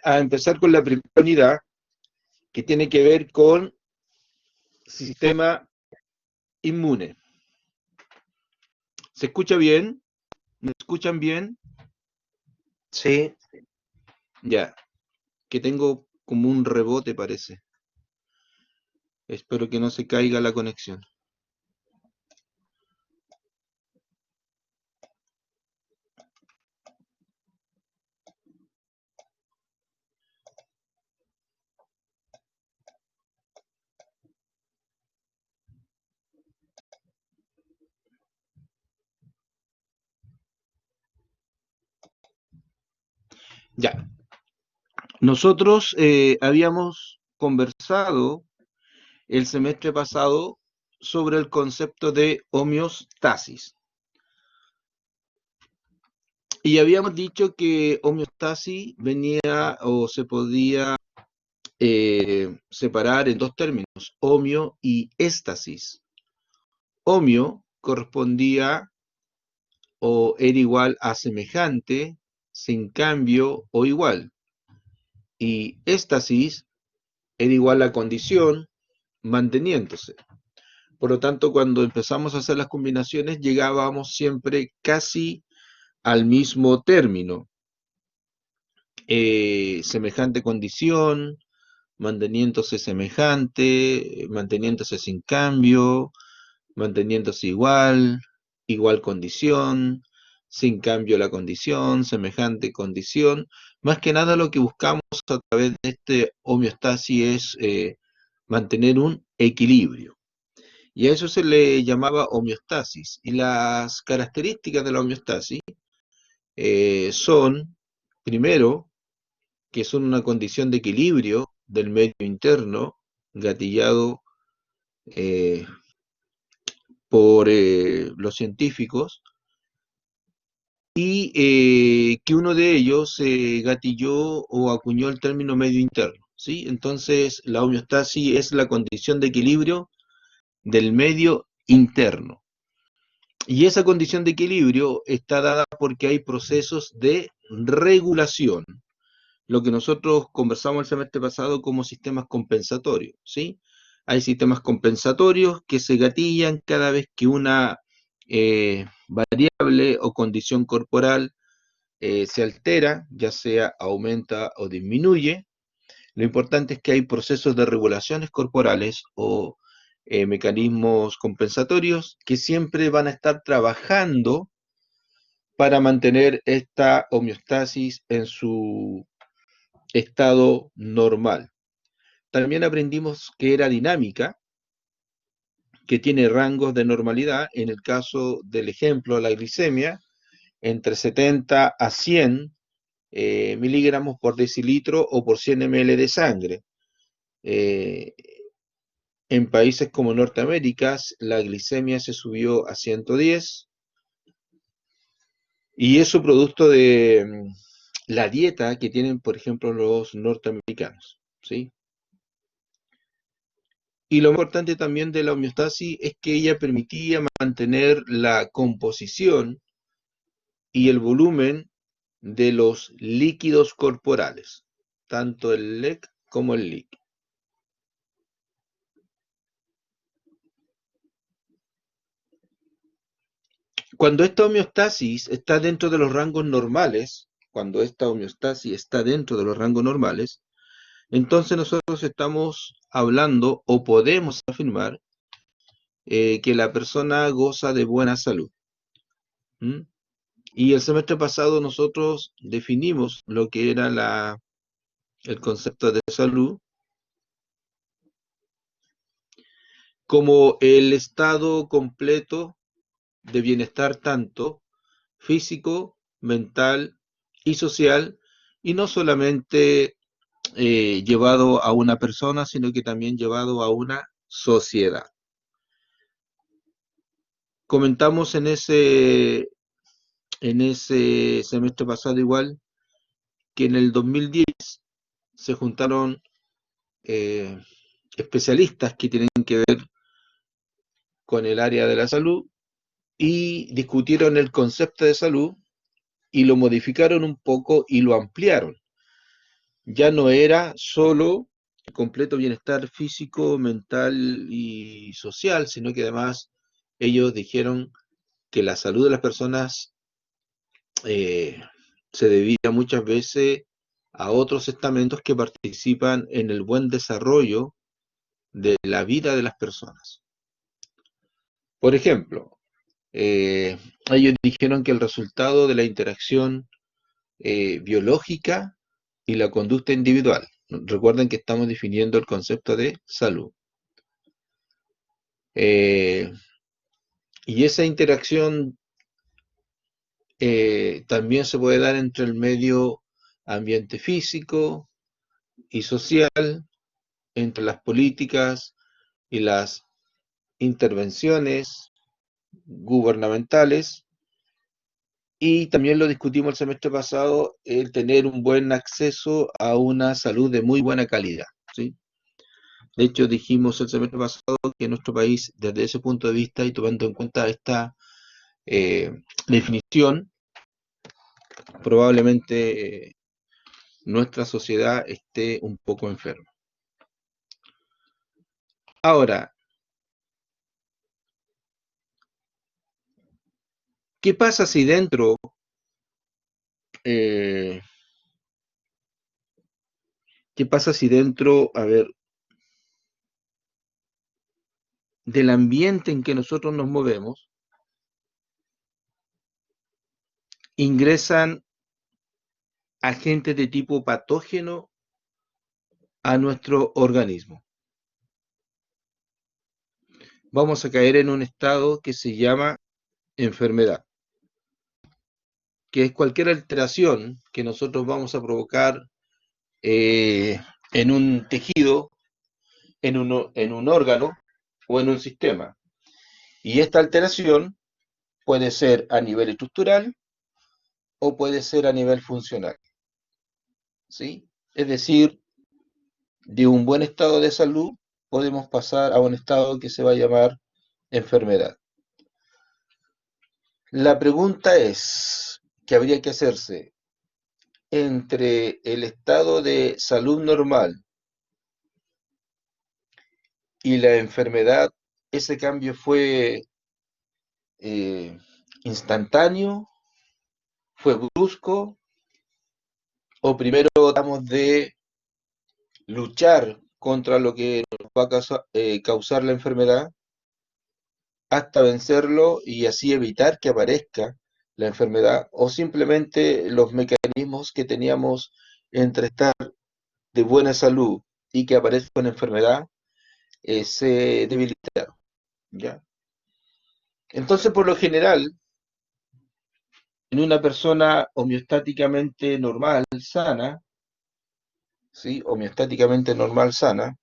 a empezar con la primera unidad, que tiene que ver con sistema inmune. ¿Se escucha bien? ¿Me escuchan bien? Sí. Ya, que tengo como un rebote, parece. Espero que no se caiga la conexión. Ya, nosotros habíamos conversado el semestre pasado sobre el concepto de homeostasis. Y habíamos dicho que homeostasis venía o se podía separar en dos términos, homeo y éstasis. Homeo correspondía o era igual a semejante, sin cambio o igual. Y éstasis era igual a condición, manteniéndose. Por lo tanto, cuando empezamos a hacer las combinaciones, llegábamos siempre casi al mismo término. Semejante condición, manteniéndose semejante, manteniéndose sin cambio, manteniéndose igual, igual condición, sin cambio la condición, semejante condición. Más que nada lo que buscamos a través de este homeostasis es mantener un equilibrio. Y a eso se le llamaba homeostasis. Y las características de la homeostasis son, primero, que son una condición de equilibrio del medio interno, gatillado eh, por los científicos, y que uno de ellos gatilló o acuñó el término medio interno, ¿sí? Entonces, la homeostasis es la condición de equilibrio del medio interno. Y esa condición de equilibrio está dada porque hay procesos de regulación, lo que nosotros conversamos el semestre pasado como sistemas compensatorios, ¿sí? Hay sistemas compensatorios que se gatillan cada vez que una variable o condición corporal se altera, ya sea aumenta o disminuye. Lo importante es que hay procesos de regulaciones corporales o mecanismos compensatorios que siempre van a estar trabajando para mantener esta homeostasis en su estado normal. También aprendimos que era dinámica, que tiene rangos de normalidad, en el caso del ejemplo, la glicemia, entre 70 a 100 miligramos por decilitro o por 100 ml de sangre. En países como Norteamérica, la glicemia se subió a 110, y eso producto de la dieta que tienen, por ejemplo, los norteamericanos, ¿sí? Y lo importante también de la homeostasis es que ella permitía mantener la composición y el volumen de los líquidos corporales, tanto el LEC como el LIC. Cuando esta homeostasis está dentro de los rangos normales, cuando esta homeostasis está dentro de los rangos normales, entonces nosotros estamos hablando o podemos afirmar que la persona goza de buena salud. ¿Mm? Y el semestre pasado nosotros definimos lo que era el concepto de salud como el estado completo de bienestar tanto físico, mental y social, y no solamente llevado a una persona, sino que también llevado a una sociedad. Comentamos en ese semestre pasado igual que en el 2010 se juntaron especialistas que tienen que ver con el área de la salud y discutieron el concepto de salud y lo modificaron un poco y lo ampliaron. ya no era solo el completo bienestar físico, mental y social, sino que además ellos dijeron que la salud de las personas eh, se debía muchas veces a otros estamentos que participan en el buen desarrollo de la vida de las personas. Por ejemplo, eh, ellos dijeron que el resultado de la interacción biológica y la conducta individual. Recuerden que estamos definiendo el concepto de salud. Eh, y esa interacción también se puede dar entre el medio ambiente físico y social, entre las políticas y las intervenciones gubernamentales. Y también lo discutimos el semestre pasado, el tener un buen acceso a una salud de muy buena calidad, ¿sí? De hecho, dijimos el semestre pasado que nuestro país, desde ese punto de vista y tomando en cuenta esta eh, definición, probablemente nuestra sociedad esté un poco enferma. Ahora, ¿qué pasa si dentro eh, qué pasa si dentro, a ver, del ambiente en que nosotros nos movemos, ingresan agentes de tipo patógeno a nuestro organismo? Vamos a caer en un estado que se llama enfermedad, que es cualquier alteración que nosotros vamos a provocar en un tejido, en un órgano o en un sistema. Y esta alteración puede ser a nivel estructural o puede ser a nivel funcional, ¿sí? Es decir, de un buen estado de salud podemos pasar a un estado que se va a llamar enfermedad. La pregunta es, que habría que hacerse, entre el estado de salud normal y la enfermedad, ¿ese cambio fue eh, instantáneo? ¿Fue brusco? ¿O primero tratamos de luchar contra lo que nos va a causar la enfermedad hasta vencerlo y así evitar que aparezca la enfermedad? ¿O simplemente los mecanismos que teníamos entre estar de buena salud y que aparezca una enfermedad se debilitaron? ¿Ya? Entonces, por lo general, en una persona homeostáticamente normal, sana, ¿sí? Homeostáticamente normal, sana,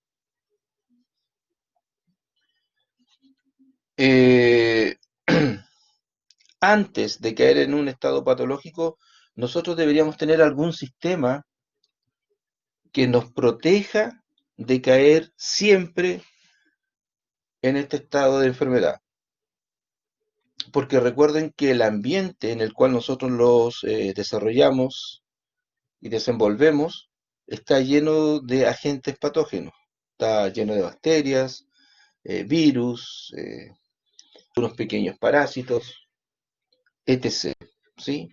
eh, antes de caer en un estado patológico, nosotros deberíamos tener algún sistema que nos proteja de caer siempre en este estado de enfermedad. Porque recuerden que el ambiente en el cual nosotros los desarrollamos y desenvolvemos está lleno de agentes patógenos, está lleno de bacterias, virus, unos pequeños parásitos, etc. ¿Sí?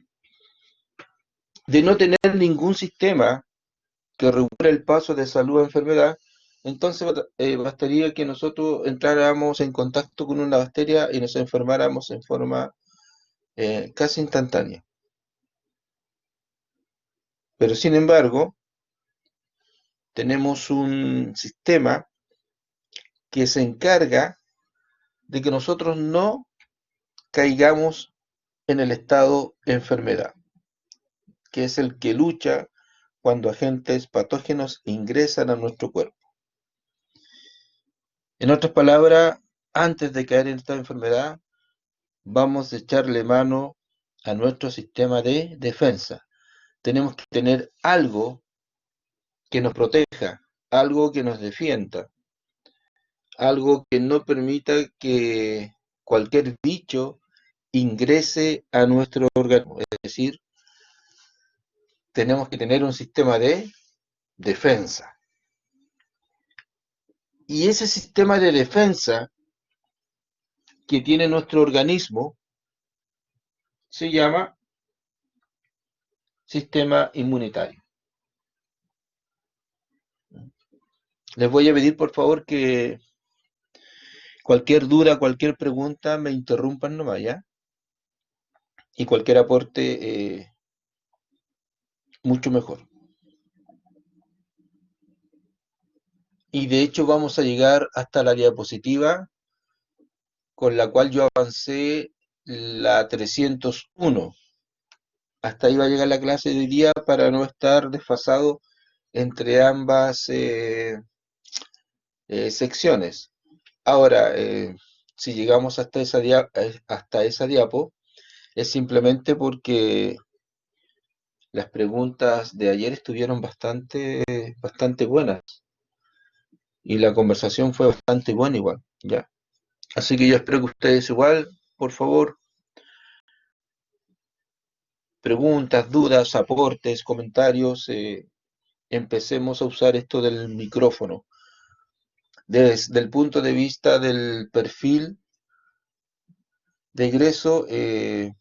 De no tener ningún sistema que regule el paso de salud a enfermedad, entonces bastaría que nosotros entráramos en contacto con una bacteria y nos enfermáramos en forma casi instantánea. Pero sin embargo, tenemos un sistema que se encarga de que nosotros no caigamos en el estado enfermedad, que es el que lucha cuando agentes patógenos ingresan a nuestro cuerpo. En otras palabras, antes de caer en esta enfermedad, vamos a echarle mano a nuestro sistema de defensa. Tenemos que tener algo que nos proteja, algo que nos defienda, algo que no permita que cualquier bicho ingrese a nuestro organismo. Es decir, tenemos que tener un sistema de defensa. Y ese sistema de defensa que tiene nuestro organismo se llama sistema inmunitario. Les voy a pedir por favor que cualquier duda, cualquier pregunta me interrumpan nomás, ¿ya? Y cualquier aporte, mucho mejor. Y de hecho vamos a llegar hasta la diapositiva con la cual yo avancé la 301. Hasta ahí va a llegar la clase de hoy día para no estar desfasado entre ambas secciones. Ahora, si llegamos hasta esa diapo, es simplemente porque las preguntas de ayer estuvieron bastante buenas y la conversación fue bastante buena igual, ¿ya? Así que yo espero que ustedes igual, por favor, preguntas, dudas, aportes, comentarios, empecemos a usar esto del micrófono. Desde el punto de vista del perfil de egreso, el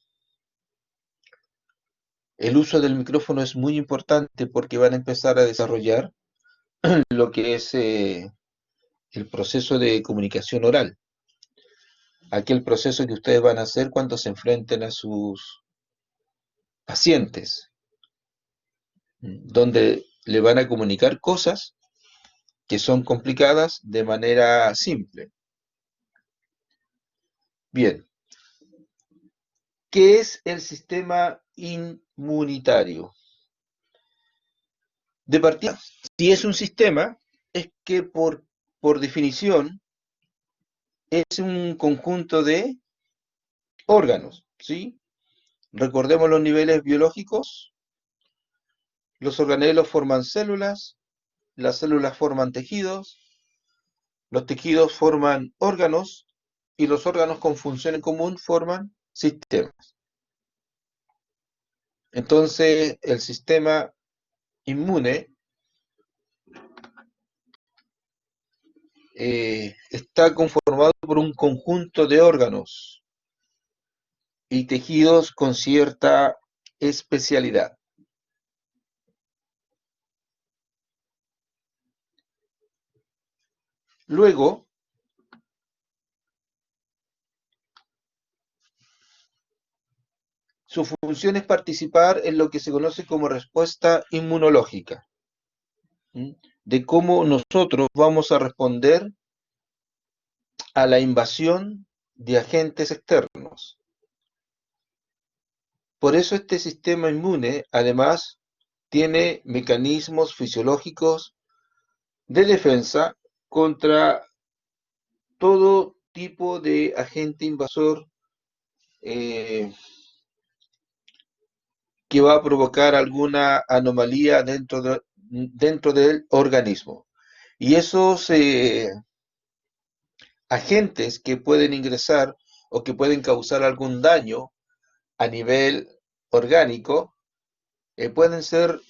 uso del micrófono es muy importante porque van a empezar a desarrollar lo que es el proceso de comunicación oral, aquel proceso que ustedes van a hacer cuando se enfrenten a sus pacientes, donde le van a comunicar cosas que son complicadas de manera simple. Bien, ¿qué es el sistema inmunitario? De partida, si es un sistema, es que por definición es un conjunto de órganos, ¿sí? Recordemos los niveles biológicos, los organelos forman células, las células forman tejidos, los tejidos forman órganos y los órganos con función en común forman sistemas. Entonces, el sistema inmune está conformado por un conjunto de órganos y tejidos con cierta especialidad. Luego, su función es participar en lo que se conoce como respuesta inmunológica, de cómo nosotros vamos a responder a la invasión de agentes externos. Por eso este sistema inmune, además, tiene mecanismos fisiológicos de defensa contra todo tipo de agente invasor que va a provocar alguna anomalía dentro del organismo. Y esos agentes que pueden ingresar o que pueden causar algún daño a nivel orgánico pueden ser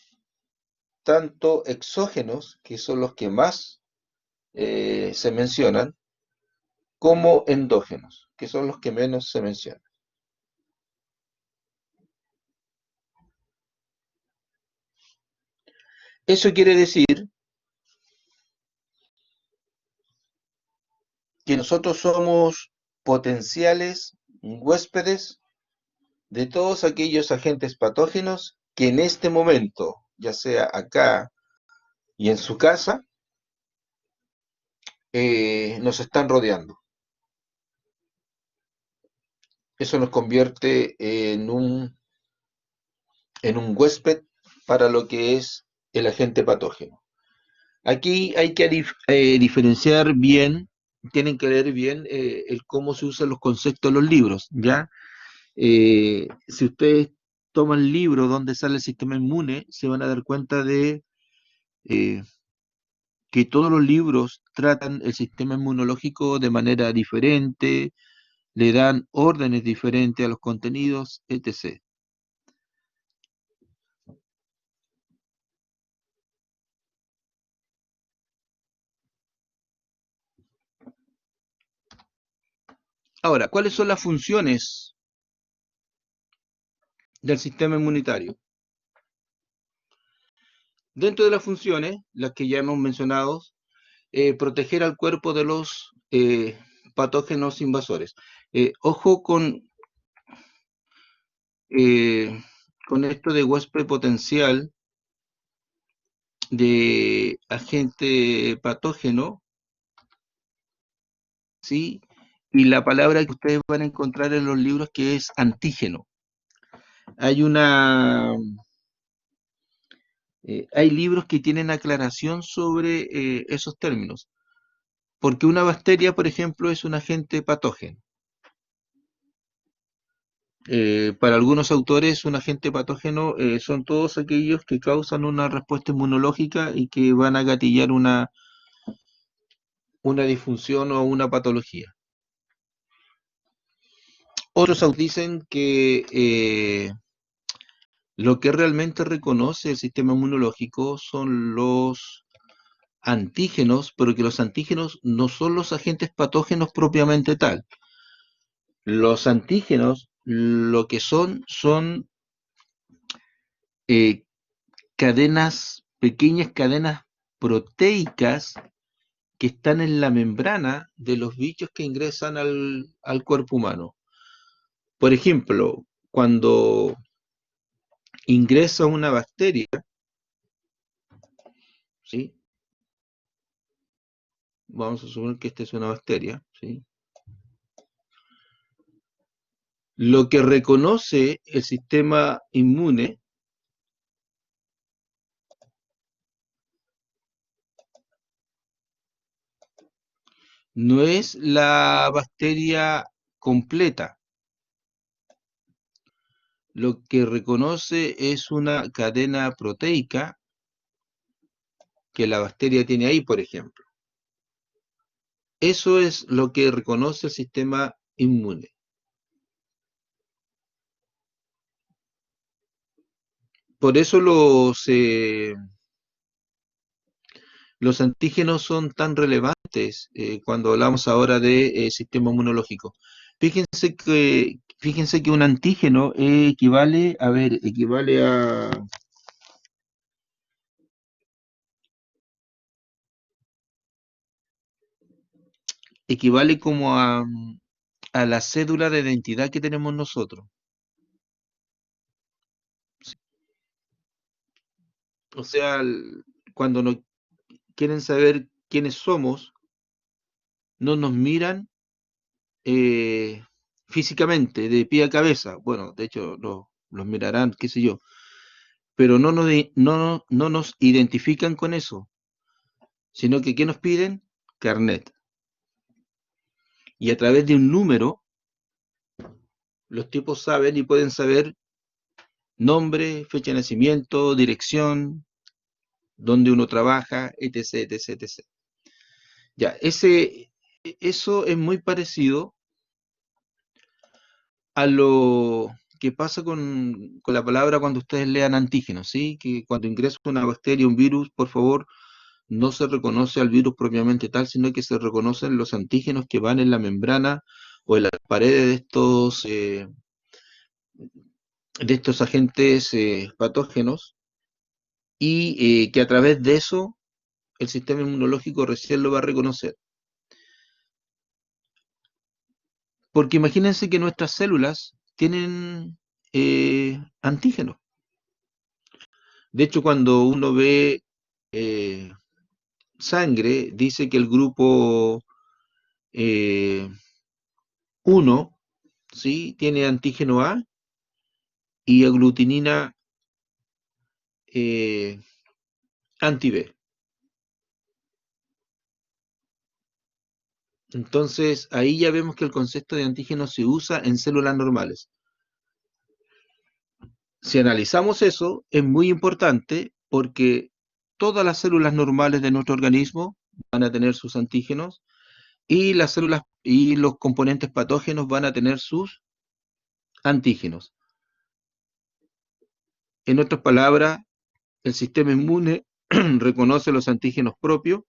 tanto exógenos, que son los que más se mencionan, como endógenos, que son los que menos se mencionan. Eso quiere decir que nosotros somos potenciales huéspedes de todos aquellos agentes patógenos que en este momento, ya sea acá y en su casa, nos están rodeando. Eso nos convierte en un huésped para lo que es el agente patógeno. Aquí hay que diferenciar bien, tienen que leer bien el cómo se usan los conceptos en los libros, ¿ya? Si ustedes toman el libro donde sale el sistema inmune, se van a dar cuenta de eh, que todos los libros tratan el sistema inmunológico de manera diferente, le dan órdenes diferentes a los contenidos, etc. Ahora, ¿cuáles son las funciones del sistema inmunitario? Dentro de las funciones, las que ya hemos mencionado, proteger al cuerpo de los patógenos invasores. Ojo eh, con esto de huésped potencial de agente patógeno, ¿sí? Y la palabra que ustedes van a encontrar en los libros que es antígeno. Hay una, hay libros que tienen aclaración sobre esos términos, porque una bacteria, por ejemplo, es un agente patógeno. Para algunos autores, un agente patógeno son todos aquellos que causan una respuesta inmunológica y que van a gatillar una disfunción o una patología. Otros autores dicen que lo que realmente reconoce el sistema inmunológico son los antígenos, pero que los antígenos no son los agentes patógenos propiamente tal. Los antígenos lo que son eh, pequeñas cadenas proteicas que están en la membrana de los bichos que ingresan al cuerpo humano. Por ejemplo, cuando ingresa una bacteria, ¿sí? Vamos a suponer que esta es una bacteria, ¿sí? Lo que reconoce el sistema inmune no es la bacteria completa. Lo que reconoce es una cadena proteica que la bacteria tiene ahí, por ejemplo. Eso es lo que reconoce el sistema inmune. Por eso los antígenos son tan relevantes cuando hablamos ahora de sistema inmunológico. Fíjense que un antígeno equivale como a la cédula de identidad que tenemos nosotros. O sea, cuando nos quieren saber quiénes somos, no nos miran eh, físicamente, de pie a cabeza. Bueno, de hecho, los mirarán, qué sé yo, pero no nos identifican con eso, sino que ¿qué nos piden? Carnet. Y a través de un número, los tipos saben y pueden saber nombre, fecha de nacimiento, dirección, dónde uno trabaja, etc, etc, etc. Ya, eso es muy parecido a lo que pasa con la palabra cuando ustedes lean antígenos, ¿sí? Que cuando ingresa una bacteria, un virus, por favor, no se reconoce al virus propiamente tal, sino que se reconocen los antígenos que van en la membrana o en las paredes de estos agentes patógenos y que a través de eso el sistema inmunológico recién lo va a reconocer. Porque imagínense que nuestras células tienen antígenos. De hecho, cuando uno ve eh, sangre, dice que el grupo eh, 1, ¿sí? Tiene antígeno A y aglutinina eh, anti-B. Entonces, ahí ya vemos que el concepto de antígeno se usa en células normales. Si analizamos eso, es muy importante porque todas las células normales de nuestro organismo van a tener sus antígenos y las células y los componentes patógenos van a tener sus antígenos. En otras palabras, el sistema inmune reconoce los antígenos propios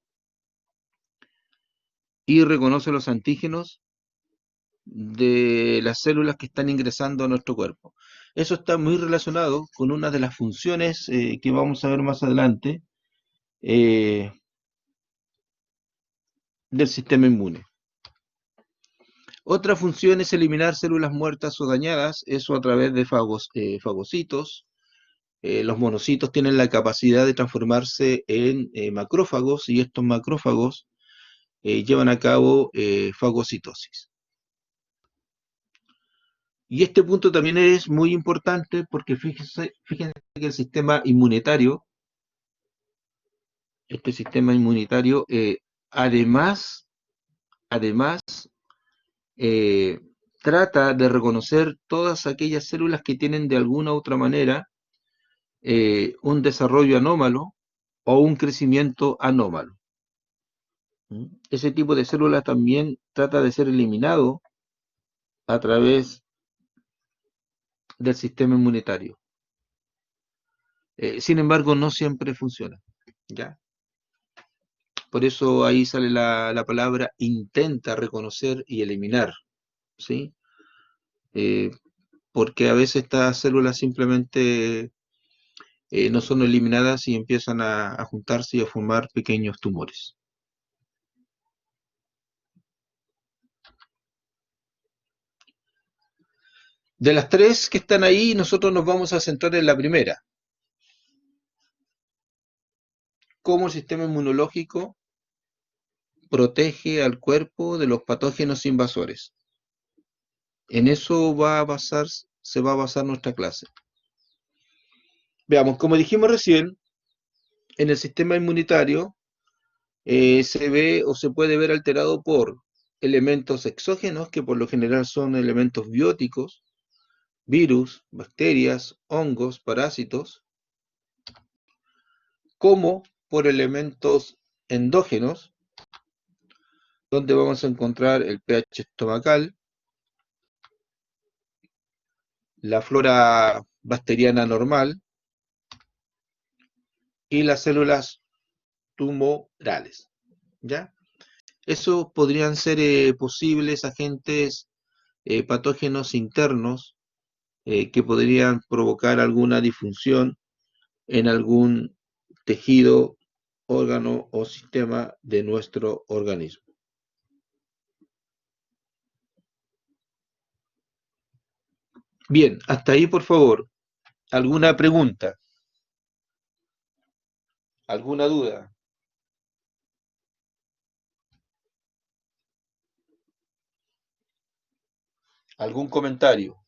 y reconoce los antígenos de las células que están ingresando a nuestro cuerpo. Eso está muy relacionado con una de las funciones que vamos a ver más adelante eh, del sistema inmune. Otra función es eliminar células muertas o dañadas, eso a través de fagocitos. Los monocitos tienen la capacidad de transformarse en macrófagos y estos macrófagos llevan a cabo fagocitosis. Y este punto también es muy importante porque fíjense que el sistema inmunitario, este sistema inmunitario, además eh, trata de reconocer todas aquellas células que tienen de alguna u otra manera un desarrollo anómalo o un crecimiento anómalo. Ese tipo de células también trata de ser eliminado a través del sistema inmunitario. Sin embargo, no siempre funciona. ¿Ya? Por eso ahí sale la palabra intenta reconocer y eliminar. ¿Sí? Eh, porque a veces estas células simplemente no son eliminadas y empiezan a juntarse y a formar pequeños tumores. De las tres que están ahí, nosotros nos vamos a centrar en la primera. Cómo el sistema inmunológico protege al cuerpo de los patógenos invasores. En eso se va a basar nuestra clase. Veamos, como dijimos recién, en el sistema inmunitario se ve o se puede ver alterado por elementos exógenos, que por lo general son elementos bióticos, virus, bacterias, hongos, parásitos, como por elementos endógenos, donde vamos a encontrar el pH estomacal, la flora bacteriana normal y las células tumorales. ¿Ya? Eso podrían ser posibles agentes patógenos internos que podrían provocar alguna disfunción en algún tejido, órgano o sistema de nuestro organismo. Bien, hasta ahí por favor. ¿Alguna pregunta? ¿Alguna duda? ¿Algún comentario?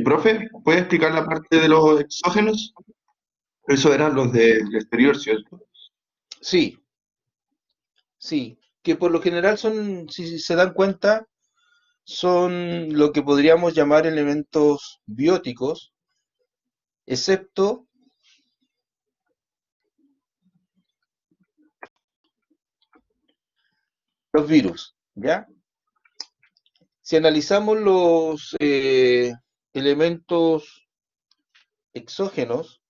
Profe, ¿puede explicar la parte de los exógenos? Esos eran los del exterior, ¿cierto? Sí, sí, que por lo general son, si se dan cuenta, son lo que podríamos llamar elementos bióticos, excepto los virus, ¿ya? Si analizamos los elementos exógenos,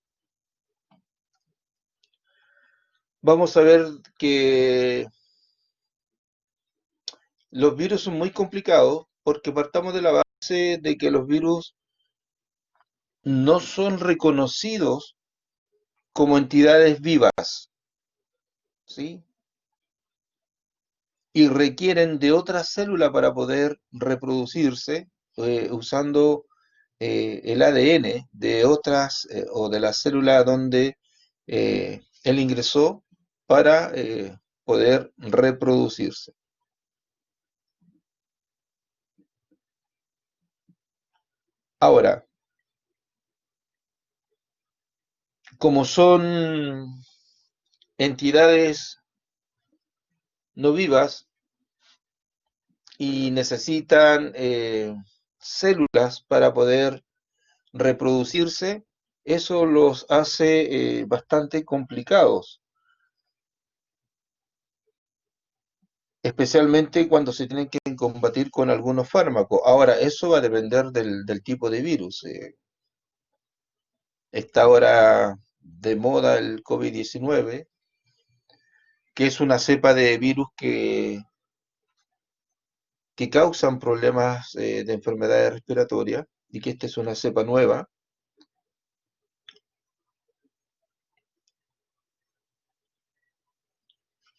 vamos a ver que los virus son muy complicados porque partamos de la base de que los virus no son reconocidos como entidades vivas, ¿sí? Y requieren de otra célula para poder reproducirse usando el ADN de otras o de la célula donde él ingresó para poder reproducirse. Ahora, como son entidades no vivas y necesitan células para poder reproducirse, eso los hace bastante complicados, especialmente cuando se tienen que combatir con algunos fármacos. Ahora, eso va a depender del tipo de virus. Está ahora de moda el COVID-19, que es una cepa de virus que causan problemas de enfermedades respiratorias, y que esta es una cepa nueva,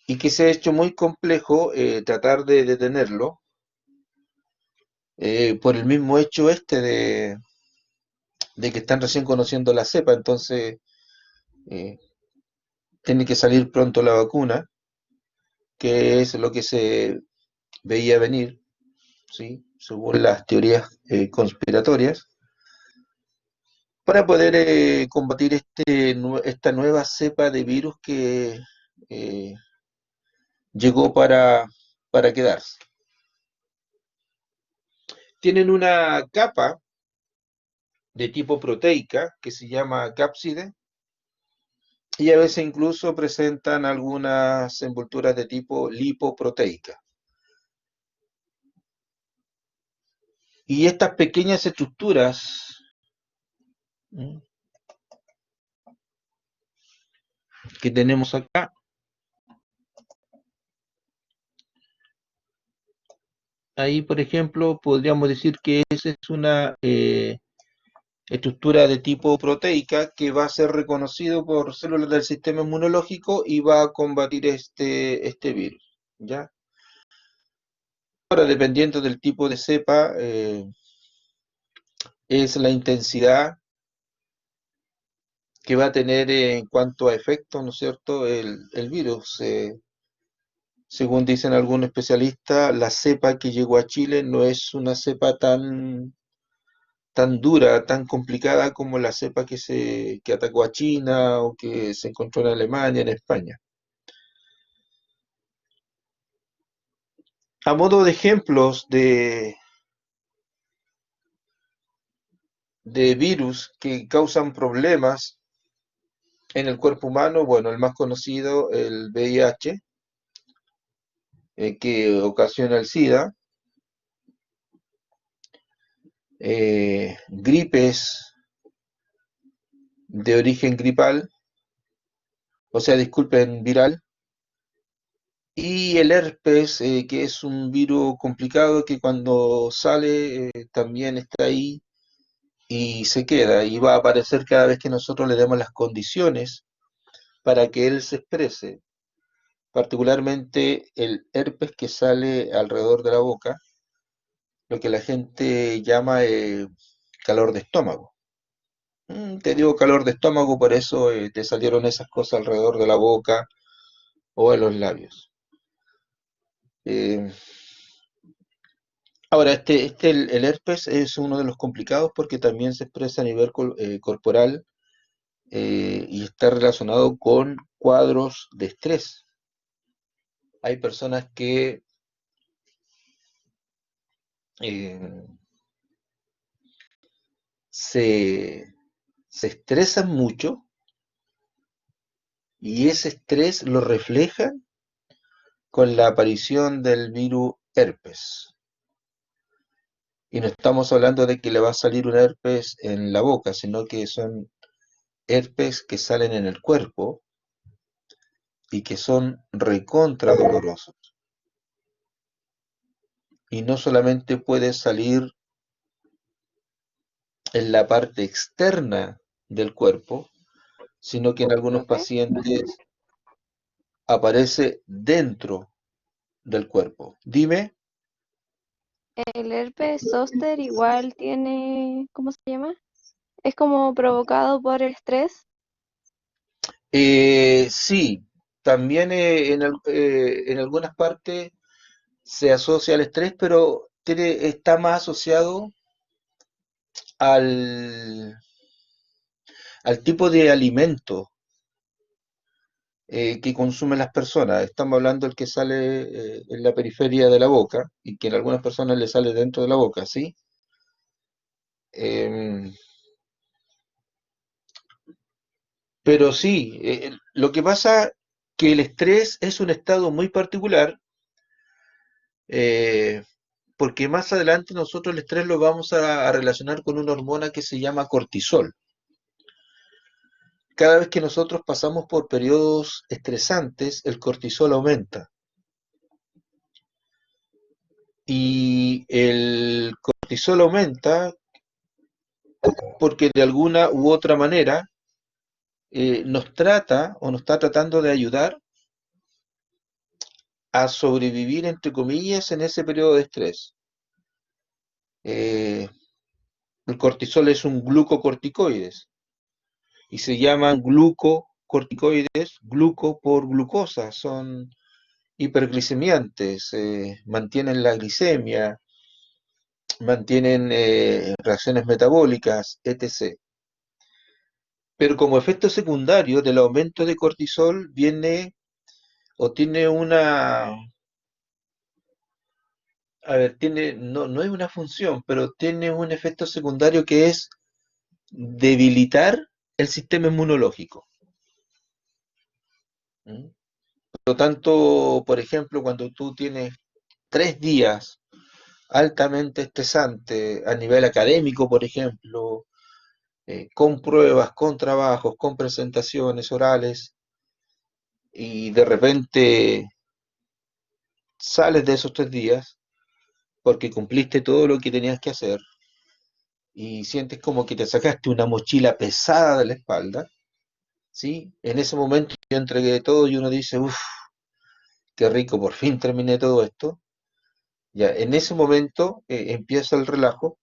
y que se ha hecho muy complejo tratar de detenerlo por el mismo hecho este de que están recién conociendo la cepa. Entonces eh, tiene que salir pronto la vacuna, que es lo que se veía venir, ¿sí? Según las teorías conspiratorias, para poder combatir esta nueva cepa de virus que eh, llegó para quedarse. Tienen una capa de tipo proteica que se llama cápside, y a veces incluso presentan algunas envolturas de tipo lipoproteica. Y estas pequeñas estructuras que tenemos acá, ahí por ejemplo podríamos decir que esa es una estructura de tipo proteica que va a ser reconocido por células del sistema inmunológico y va a combatir este virus, ¿ya? Ahora, dependiendo del tipo de cepa, es la intensidad que va a tener en cuanto a efectos, ¿no es cierto?, el virus. Según dicen algunos especialistas, la cepa que llegó a Chile no es una cepa tan dura, tan complicada como la cepa que atacó a China o que se encontró en Alemania, en España. A modo de ejemplos de virus que causan problemas en el cuerpo humano, bueno, el más conocido, el VIH, que ocasiona el SIDA, gripes de origen gripal, o sea, disculpen, viral, y el herpes, que es un virus complicado que cuando sale también está ahí y se queda, y va a aparecer cada vez que nosotros le demos las condiciones para que él se exprese, particularmente el herpes que sale alrededor de la boca, lo que la gente llama calor de estómago. Te digo calor de estómago, por eso te salieron esas cosas alrededor de la boca o en los labios. Eh, Ahora, el herpes es uno de los complicados porque también se expresa a nivel corporal, y está relacionado con cuadros de estrés. Hay personas que eh, se, se estresan mucho, y ese estrés lo reflejan con la aparición del virus herpes. Y no estamos hablando de que le va a salir un herpes en la boca, sino que son herpes que salen en el cuerpo y que son recontra dolorosos. Y no solamente puede salir en la parte externa del cuerpo, sino que en algunos Profe, pacientes aparece dentro del cuerpo. Dime. el herpes zóster igual tiene, ¿cómo se llama? Es como provocado por el estrés. Sí, también en algunas partes se asocia al estrés, pero está más asociado al, al tipo de alimento que consumen las personas. Estamos hablando del que sale en la periferia de la boca y que en algunas personas le sale dentro de la boca, ¿sí? Em, Pero sí, lo que pasa que el estrés es un estado muy particular, eh, porque más adelante nosotros el estrés lo vamos a relacionar con una hormona que se llama cortisol. Cada vez que nosotros pasamos por periodos estresantes, el cortisol aumenta. Y el cortisol aumenta porque de alguna u otra manera nos trata o nos está tratando de ayudar a sobrevivir, entre comillas, en ese periodo de estrés. Eh, el cortisol es un glucocorticoides y se llaman glucocorticoides, gluco por glucosa, son hiperglicemiantes, mantienen la glicemia, mantienen reacciones metabólicas, etc. Pero como efecto secundario del aumento de cortisol viene o tiene no es una función, pero tiene un efecto secundario que es debilitar el sistema inmunológico. ¿Mm? Por lo tanto, por ejemplo, cuando tú tienes 3 días altamente estresantes a nivel académico, por ejemplo, con pruebas, con trabajos, con presentaciones orales, y de repente sales de esos 3 días porque cumpliste todo lo que tenías que hacer y sientes como que te sacaste una mochila pesada de la espalda, ¿sí? En ese momento yo entregué todo y uno dice, uff, qué rico, por fin terminé todo esto. Ya, en ese momento empieza el relajo,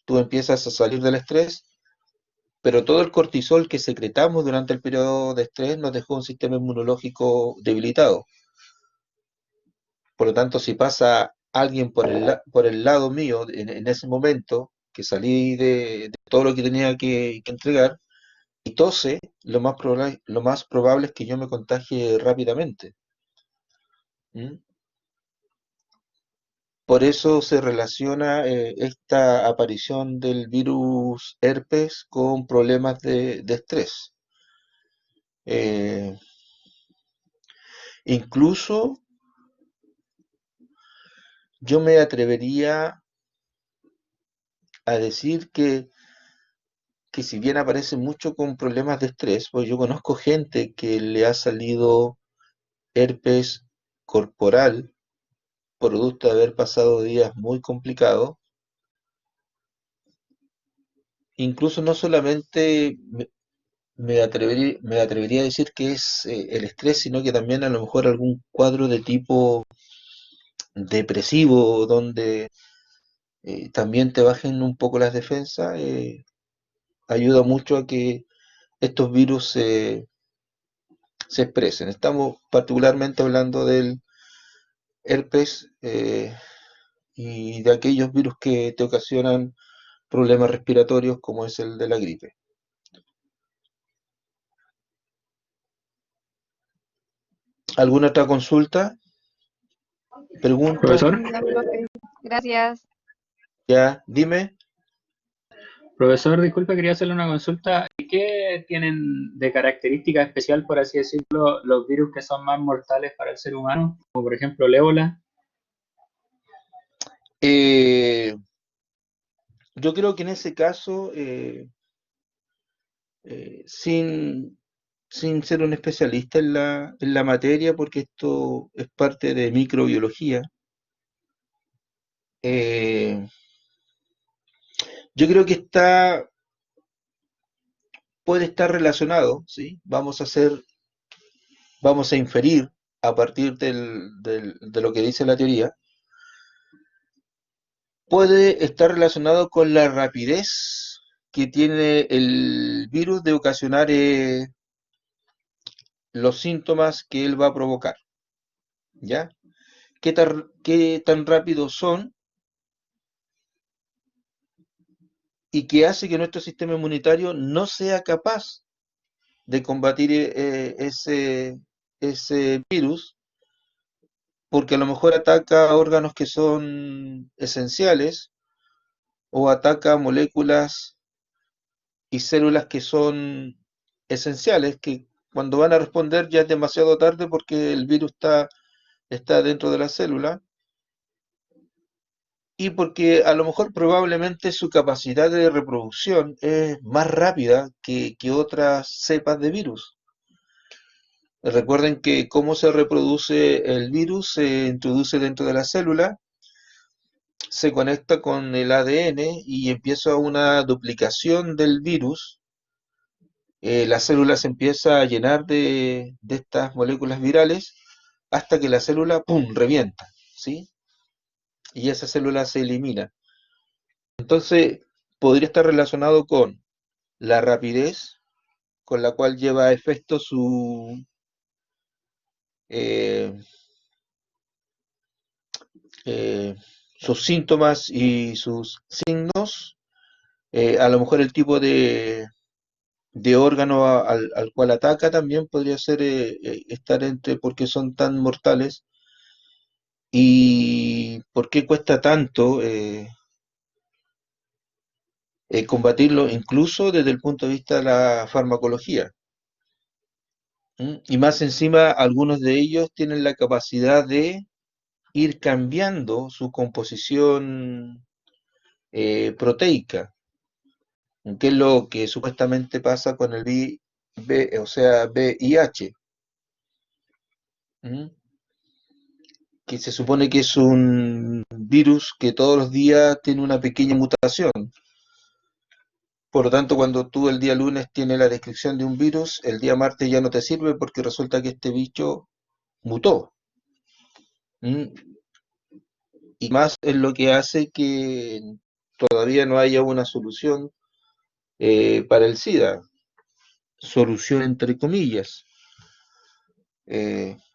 tú empiezas a salir del estrés, pero todo el cortisol que secretamos durante el periodo de estrés nos dejó un sistema inmunológico debilitado. Por lo tanto, si pasa alguien por el lado mío en ese momento, que salí de todo lo que tenía que entregar, y tose, lo más probable es que yo me contagie rápidamente. ¿Mm? Por eso se relaciona esta aparición del virus herpes con problemas de estrés. Eh, incluso yo me atrevería a decir que si bien aparece mucho con problemas de estrés, pues yo conozco gente que le ha salido herpes corporal producto de haber pasado días muy complicados. Incluso no solamente me atrevería a decir que es el estrés, sino que también a lo mejor algún cuadro de tipo depresivo, donde también te bajen un poco las defensas, ayuda mucho a que estos virus se expresen. Estamos particularmente hablando del herpes y de aquellos virus que te ocasionan problemas respiratorios como es el de la gripe. ¿Alguna otra consulta? ¿Pregunta? Profesor, Ya, profe. Gracias. Ya, dime. profesor, disculpe, quería hacerle una consulta. ¿Qué tienen de característica especial, por así decirlo, los virus que son más mortales para el ser humano? Como por ejemplo el ébola. Eh, yo creo que en ese caso, sin ser un especialista en la materia, porque esto es parte de microbiología, eh, yo creo que puede estar relacionado, ¿sí? Vamos a inferir a partir de lo que dice la teoría, puede estar relacionado con la rapidez que tiene el virus de ocasionar los síntomas que él va a provocar, ¿ya? Qué tan rápidos son y que hace que nuestro sistema inmunitario no sea capaz de combatir ese virus, porque a lo mejor ataca órganos que son esenciales o ataca moléculas y células que son esenciales que cuando van a responder ya es demasiado tarde porque el virus está dentro de la célula y porque a lo mejor probablemente su capacidad de reproducción es más rápida que otras cepas de virus. Recuerden que cómo se reproduce el virus, se introduce dentro de la célula, se conecta con el ADN y empieza una duplicación del virus. La célula se empieza a llenar de estas moléculas virales hasta que la célula, ¡pum!, revienta, ¿sí? Y esa célula se elimina. Entonces, podría estar relacionado con la rapidez con la cual lleva a efecto eh, eh, sus síntomas y sus signos, a lo mejor el tipo de órgano al cual ataca también podría ser estar entre porque son tan mortales y por qué cuesta tanto combatirlo incluso desde el punto de vista de la farmacología. Y más encima, algunos de ellos tienen la capacidad de ir cambiando su composición proteica, que es lo que supuestamente pasa con el o sea, VIH, ¿m? Que se supone que es un virus que todos los días tiene una pequeña mutación. Por lo tanto, cuando tú el día lunes tienes la descripción de un virus, el día martes ya no te sirve porque resulta que este bicho mutó. ¿M? Y más es lo que hace que todavía no haya una solución para el SIDA. Solución entre comillas.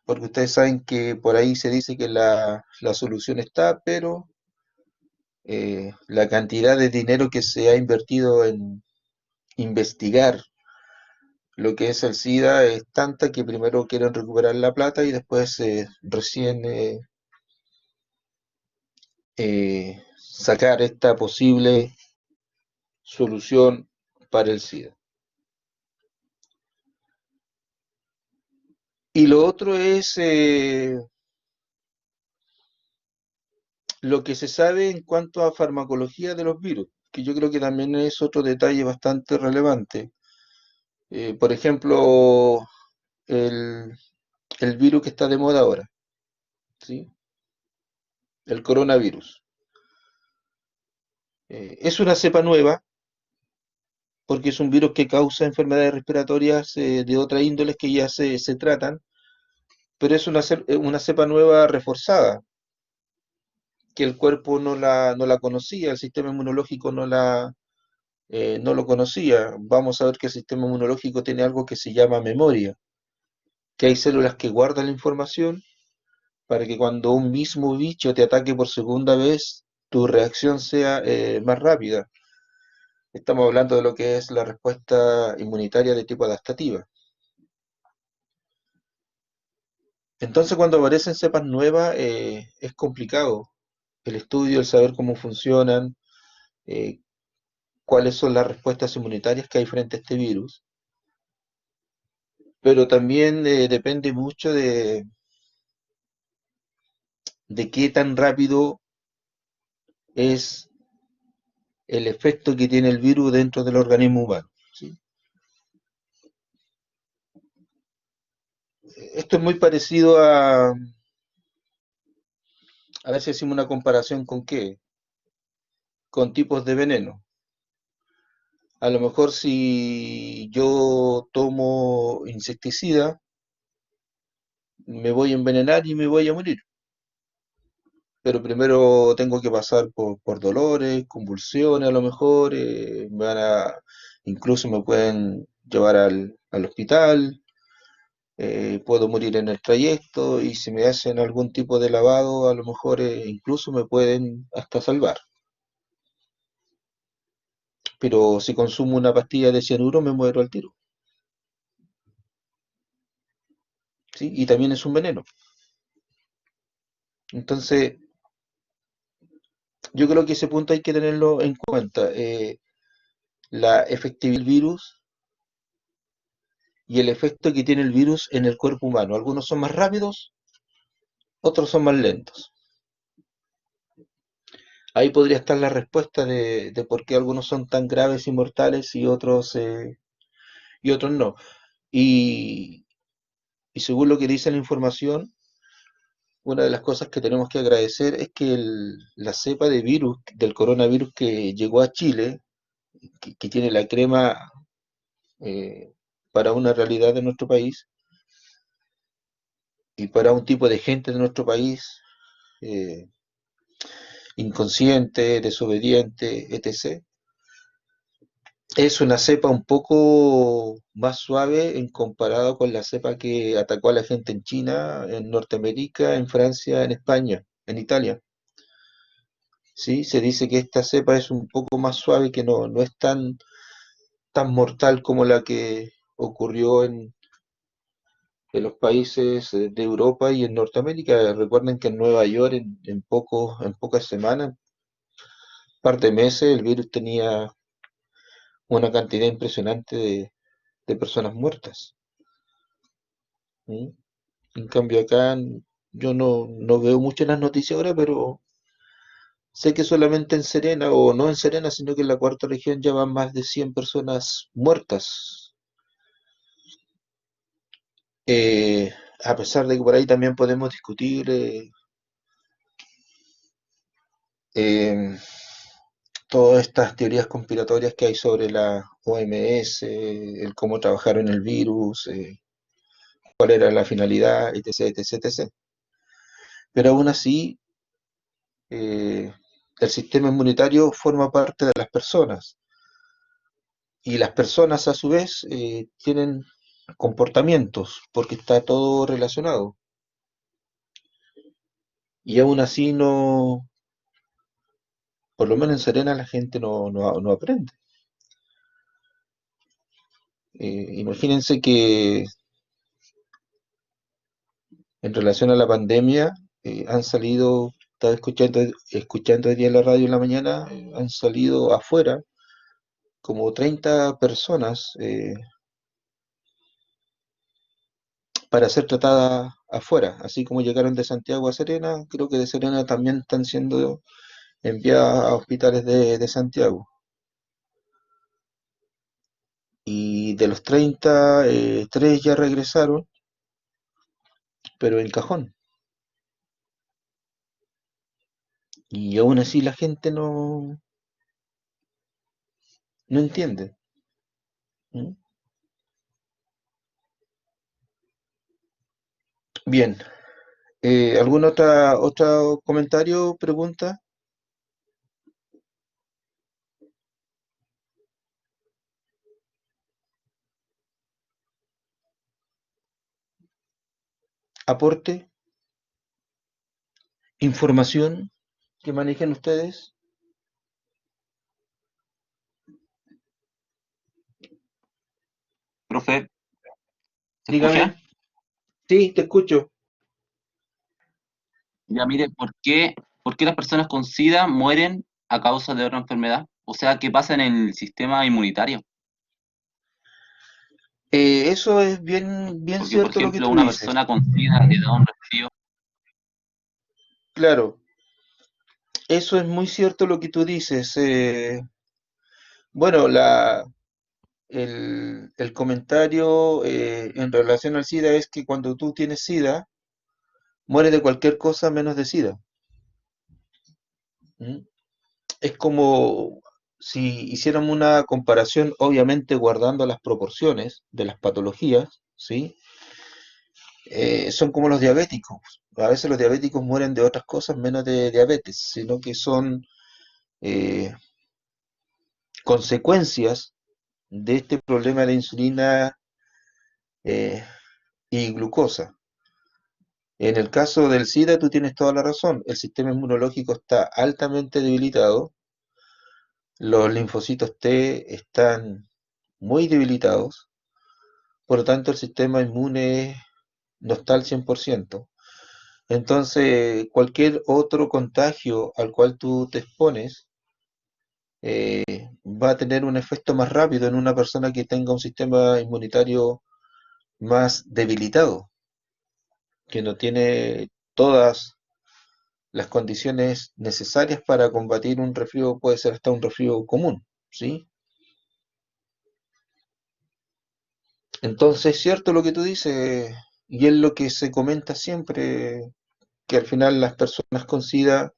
Porque ustedes saben que por ahí se dice que la solución está, pero la cantidad de dinero que se ha invertido en investigar lo que es el SIDA es tanta que primero quieren recuperar la plata y después recién sacar esta posible solución para el SIDA. Y lo otro es lo que se sabe en cuanto a farmacología de los virus, que yo creo que también es otro detalle bastante relevante. Por ejemplo, el, el virus que está de moda ahora, ¿sí? El coronavirus. Es una cepa nueva porque es un virus que causa enfermedades respiratorias de otra índole que ya se tratan, pero es una cepa nueva reforzada, que el cuerpo no la conocía, el sistema inmunológico no lo conocía. Vamos a ver que el sistema inmunológico tiene algo que se llama memoria, que hay células que guardan la información para que cuando un mismo bicho te ataque por segunda vez, tu reacción sea más rápida. Estamos hablando de lo que es la respuesta inmunitaria de tipo adaptativa. Entonces, cuando aparecen cepas nuevas, es complicado el estudio, el saber cómo funcionan, eh, cuáles son las respuestas inmunitarias que hay frente a este virus, pero también depende mucho de qué tan rápido es el efecto que tiene el virus dentro del organismo humano, ¿sí? Esto es muy parecido a ver si hacemos una comparación con qué, con tipos de veneno. A lo mejor si yo tomo insecticida, me voy a envenenar y me voy a morir. Pero primero tengo que pasar por dolores, convulsiones a lo mejor, incluso me pueden llevar al hospital, puedo morir en el trayecto y si me hacen algún tipo de lavado, a lo mejor incluso me pueden hasta salvar. Pero si consumo una pastilla de cianuro, me muero al tiro, ¿sí? Y también es un veneno. Entonces, yo creo que ese punto hay que tenerlo en cuenta. La efectividad del virus y el efecto que tiene el virus en el cuerpo humano. Algunos son más rápidos, otros son más lentos. Ahí podría estar la respuesta de por qué algunos son tan graves y mortales y otros no. Y, y según lo que dice la información, una de las cosas que tenemos que agradecer es que la cepa de virus, del coronavirus que llegó a Chile, que tiene la crema eh, para una realidad de nuestro país y para un tipo de gente de nuestro país, eh, inconsciente, desobediente, etc. Es una cepa un poco más suave en comparado con la cepa que atacó a la gente en China, en Norteamérica, en Francia, en España, en Italia. ¿Sí? Se dice que esta cepa es un poco más suave, que no es tan mortal como la que ocurrió en los países de Europa y en Norteamérica. Recuerden que en Nueva York en pocas semanas, par de meses, el virus tenía una cantidad impresionante de personas muertas. ¿Mm? En cambio acá yo no veo mucho en las noticias ahora, pero sé que solamente en Serena, o no en Serena, sino que en la cuarta región ya van más de 100 personas muertas. Eh, a pesar de que por ahí también podemos discutir eh, todas estas teorías conspiratorias que hay sobre la OMS, el cómo trabajaron el virus, cuál era la finalidad, etc, etc, etc. Pero aún así, eh, el sistema inmunitario forma parte de las personas y las personas a su vez tienen comportamientos porque está todo relacionado y aún así no, por lo menos en Serena la gente no aprende. Imagínense que en relación a la pandemia han salido, estaba escuchando hoy día en la radio en la mañana, han salido afuera como 30 personas para ser tratadas afuera, así como llegaron de Santiago a Serena, creo que de Serena también están siendo enviadas a hospitales de Santiago. Y de los 30, 3 ya regresaron, pero en cajón. Y aún así la gente no entiende. ¿Mm? Bien, ¿algún otro comentario, pregunta, aporte, información que manejen ustedes? Profe, ¿se Dígame. escucha? Sí, te escucho. Ya mire, ¿por qué las personas con SIDA mueren a causa de otra enfermedad? O sea, ¿qué pasa en el sistema inmunitario? Eso es bien Porque, por cierto lo que ejemplo, tú una dices. persona con SIDA le da un resfrío. Claro, eso es muy cierto lo que tú dices. Bueno, el comentario en relación al SIDA es que cuando tú tienes SIDA, mueres de cualquier cosa menos de SIDA. ¿Mm? Es como si hiciéramos una comparación, obviamente guardando las proporciones de las patologías, ¿sí? Son como los diabéticos. A veces los diabéticos mueren de otras cosas menos de diabetes, sino que son eh, consecuencias de este problema de insulina eh, y glucosa. En el caso del SIDA, tú tienes toda la razón. El sistema inmunológico está altamente debilitado, los linfocitos T están muy debilitados, por lo tanto el sistema inmune no está al 100%. Entonces, cualquier otro contagio al cual tú te expones va a tener un efecto más rápido en una persona que tenga un sistema inmunitario más debilitado, que no tiene todas las condiciones necesarias para combatir un resfrío, puede ser hasta un resfrío común, ¿sí? Entonces, es cierto lo que tú dices, y es lo que se comenta siempre, que al final las personas con SIDA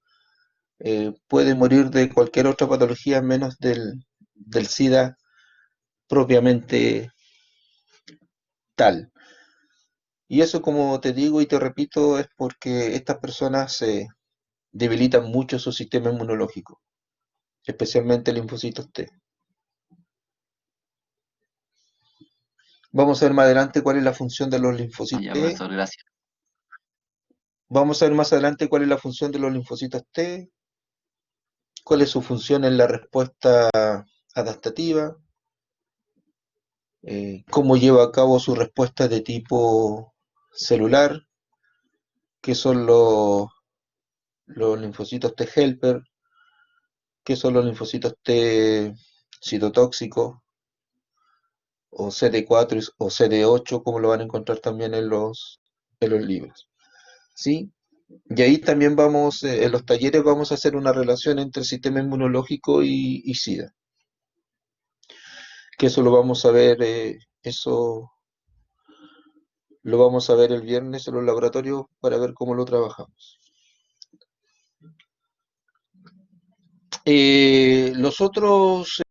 pueden morir de cualquier otra patología menos del SIDA propiamente tal. Y eso, como te digo y te repito, es porque estas personas debilitan mucho su sistema inmunológico, especialmente linfocitos T. Vamos a ver más adelante cuál es la función de los linfocitos Ya, T. profesor, gracias. Vamos a ver más adelante cuál es la función de los linfocitos T, cuál es su función en la respuesta adaptativa, cómo lleva a cabo su respuesta de tipo celular, qué son los linfocitos T helper, qué son los linfocitos T citotóxicos, o CD4 o CD8, como lo van a encontrar también en los libros. ¿Sí? Y ahí también vamos, en los talleres vamos a hacer una relación entre el sistema inmunológico y SIDA, que eso lo vamos a ver, eso lo vamos a ver el viernes en los laboratorios para ver cómo lo trabajamos. Los otros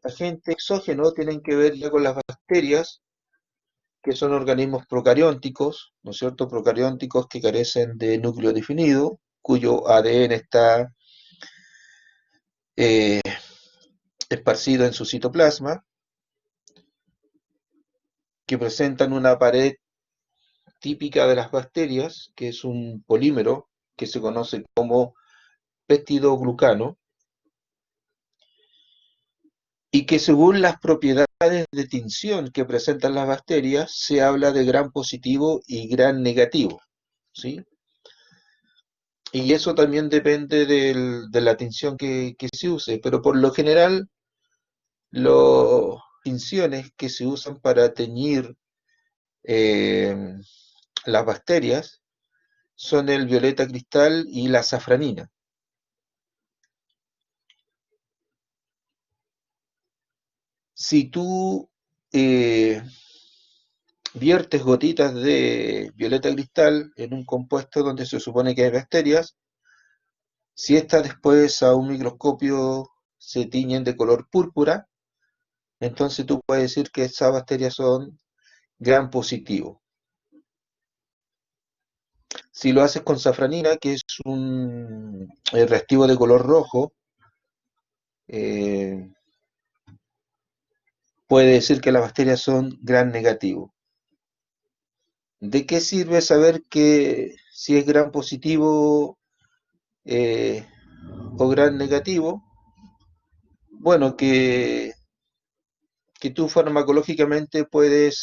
agentes exógenos tienen que ver ya con las bacterias, que son organismos procarióticos, ¿no es cierto? Procarióticos que carecen de núcleo definido, cuyo ADN está eh, esparcido en su citoplasma, que presentan una pared típica de las bacterias, que es un polímero que se conoce como peptidoglucano, y que según las propiedades de tinción que presentan las bacterias, se habla de gran positivo y gran negativo, ¿sí? Y eso también depende de la tinción que se use, pero por lo general, las tinciones que se usan para teñir eh, las bacterias son el violeta cristal y la safranina. Si tú viertes gotitas de violeta cristal en un compuesto donde se supone que hay bacterias, si estas después a un microscopio se tiñen de color púrpura, entonces tú puedes decir que esas bacterias son gram positivo. Si lo haces con safranina, que es un reactivo de color rojo, eh, puede decir que las bacterias son gram negativo. ¿De qué sirve saber que si es gram positivo eh, o gram negativo? Bueno, que tú farmacológicamente puedes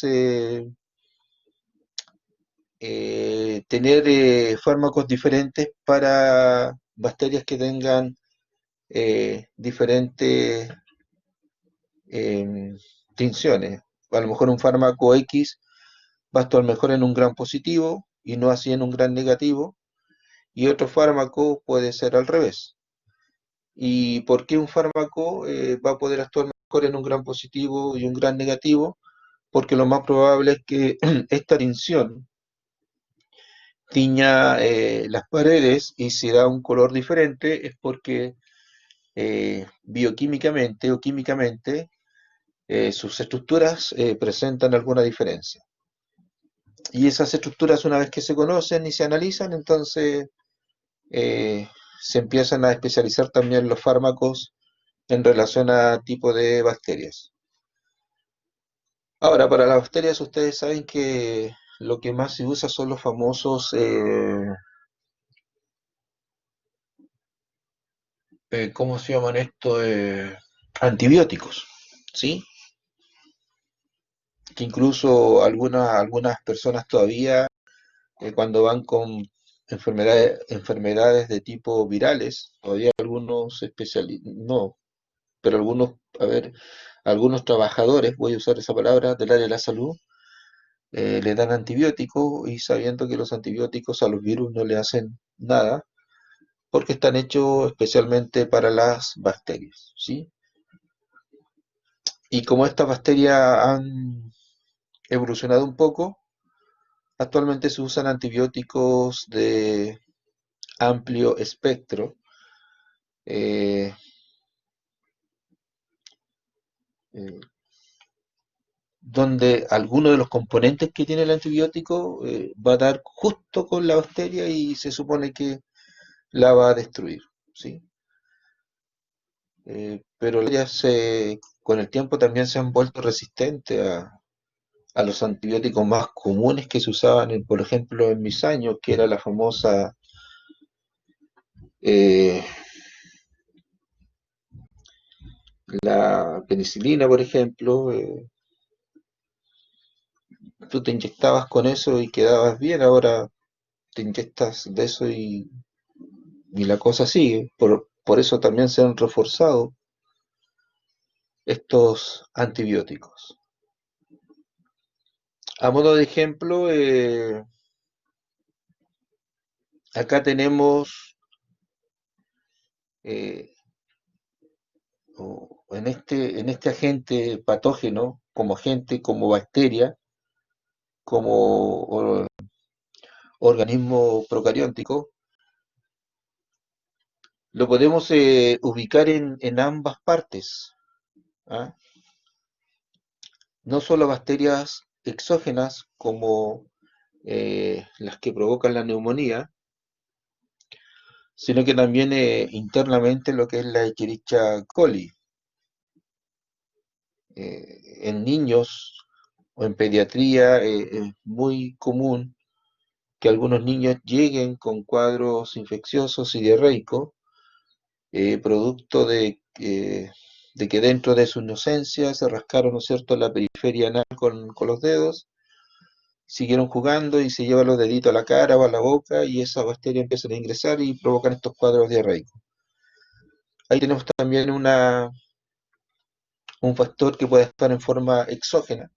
tener fármacos diferentes para bacterias que tengan diferentes tinciones. A lo mejor un fármaco X va a actuar mejor en un gram positivo y no así en un gram negativo, y otro fármaco puede ser al revés. ¿Y por qué un fármaco va a poder actuar mejor en un gram positivo y un gram negativo? Porque lo más probable es que esta tinción tiña las paredes, y si da un color diferente es porque bioquímicamente o químicamente sus estructuras presentan alguna diferencia. Y esas estructuras, una vez que se conocen y se analizan, entonces se empiezan a especializar también los fármacos en relación a tipo de bacterias. Ahora, para las bacterias ustedes saben que lo que más se usa son los famosos, ¿cómo se llaman esto? Antibióticos, ¿sí? Que incluso algunas personas todavía, cuando van con enfermedades de tipo virales, todavía algunos especialistas, no, pero algunos, a ver, algunos trabajadores, voy a usar esa palabra, del área de la salud, le dan antibióticos y sabiendo que los antibióticos a los virus no le hacen nada porque están hechos especialmente para las bacterias, ¿sí? Y como estas bacterias han evolucionado un poco, actualmente se usan antibióticos de amplio espectro, eh, eh, donde alguno de los componentes que tiene el antibiótico va a dar justo con la bacteria y se supone que la va a destruir, ¿sí? Pero con el tiempo también se han vuelto resistentes a los antibióticos más comunes que se usaban, por ejemplo, en mis años, que era la famosa eh, la penicilina, por ejemplo. Tú te inyectabas con eso y quedabas bien, ahora te inyectas de eso y la cosa sigue. Por eso también se han reforzado estos antibióticos. A modo de ejemplo, acá tenemos eh, en este agente patógeno, como agente, como bacteria, como organismo procariótico, lo podemos ubicar en ambas partes, ¿ah? No solo bacterias exógenas como las que provocan la neumonía, sino que también internamente lo que es la Escherichia coli. En niños o en pediatría es muy común que algunos niños lleguen con cuadros infecciosos y diarreicos, producto de que dentro de su inocencia se rascaron, ¿no es cierto?, la periferia anal con los dedos, siguieron jugando y se llevan los deditos a la cara o a la boca y esas bacterias empiezan a ingresar y provocan estos cuadros diarreicos. Ahí tenemos también un factor que puede estar en forma exógena.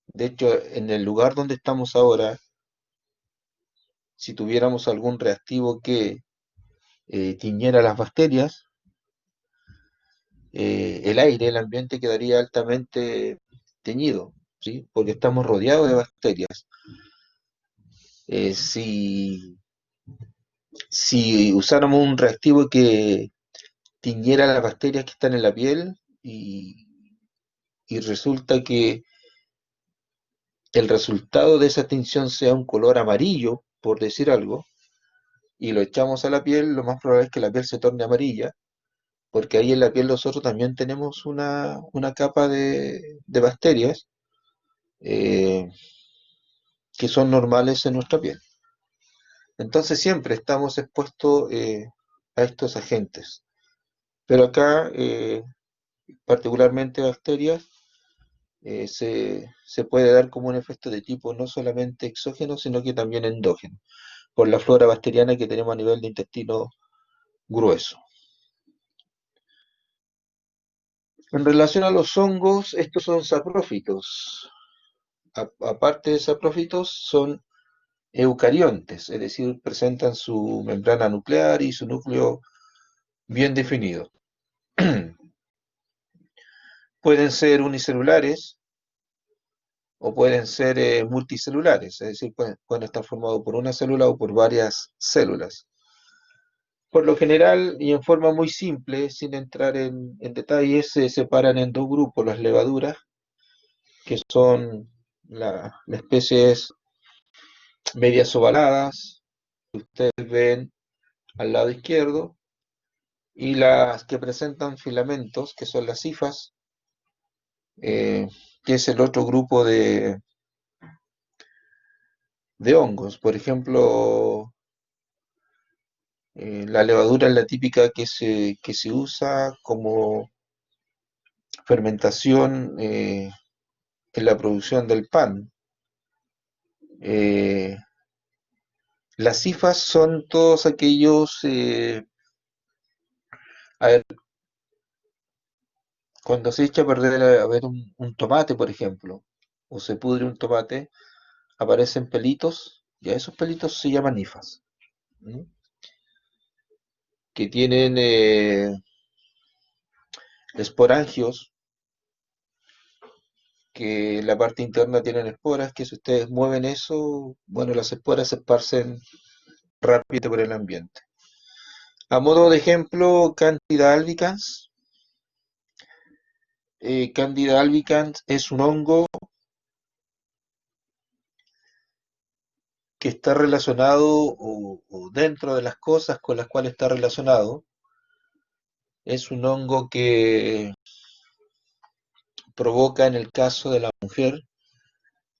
De hecho, en el lugar donde estamos ahora, si tuviéramos algún reactivo que tiñera las bacterias, el aire, el ambiente quedaría altamente teñido, ¿sí? Porque estamos rodeados de bacterias. Si usáramos un reactivo que tiñera las bacterias que están en la piel y resulta que el resultado de esa tinción sea un color amarillo, por decir algo, y lo echamos a la piel, lo más probable es que la piel se torne amarilla, porque ahí en la piel nosotros también tenemos una capa de bacterias eh, que son normales en nuestra piel. Entonces siempre estamos expuestos a estos agentes. Pero acá, particularmente bacterias, se puede dar como un efecto de tipo no solamente exógeno, sino que también endógeno, por la flora bacteriana que tenemos a nivel de intestino grueso. En relación a los hongos, estos son saprófitos. Aparte de saprófitos, son eucariontes, es decir, presentan su membrana nuclear y su núcleo bien definido. Pueden ser unicelulares o pueden ser multicelulares, es decir, pueden estar formados por una célula o por varias células. Por lo general, y en forma muy simple, sin entrar en detalles, se separan en dos grupos las levaduras, que son las especies medias ovaladas, que ustedes ven al lado izquierdo, y las que presentan filamentos, que son las hifas, eh, que es el otro grupo de hongos. Por ejemplo, la levadura es la típica que se usa como fermentación en la producción del pan. Las hifas son todos aquellos, a ver, cuando se echa a perder un tomate, por ejemplo, o se pudre un tomate, aparecen pelitos, y a esos pelitos se llaman hifas, ¿m? Que tienen esporangios, que en la parte interna tienen esporas, que si ustedes mueven eso, bueno, las esporas se esparcen rápido por el ambiente. A modo de ejemplo, Candida albicans. Candida albicans es un hongo que está relacionado o dentro de las cosas con las cuales está relacionado. Es un hongo que provoca en el caso de la mujer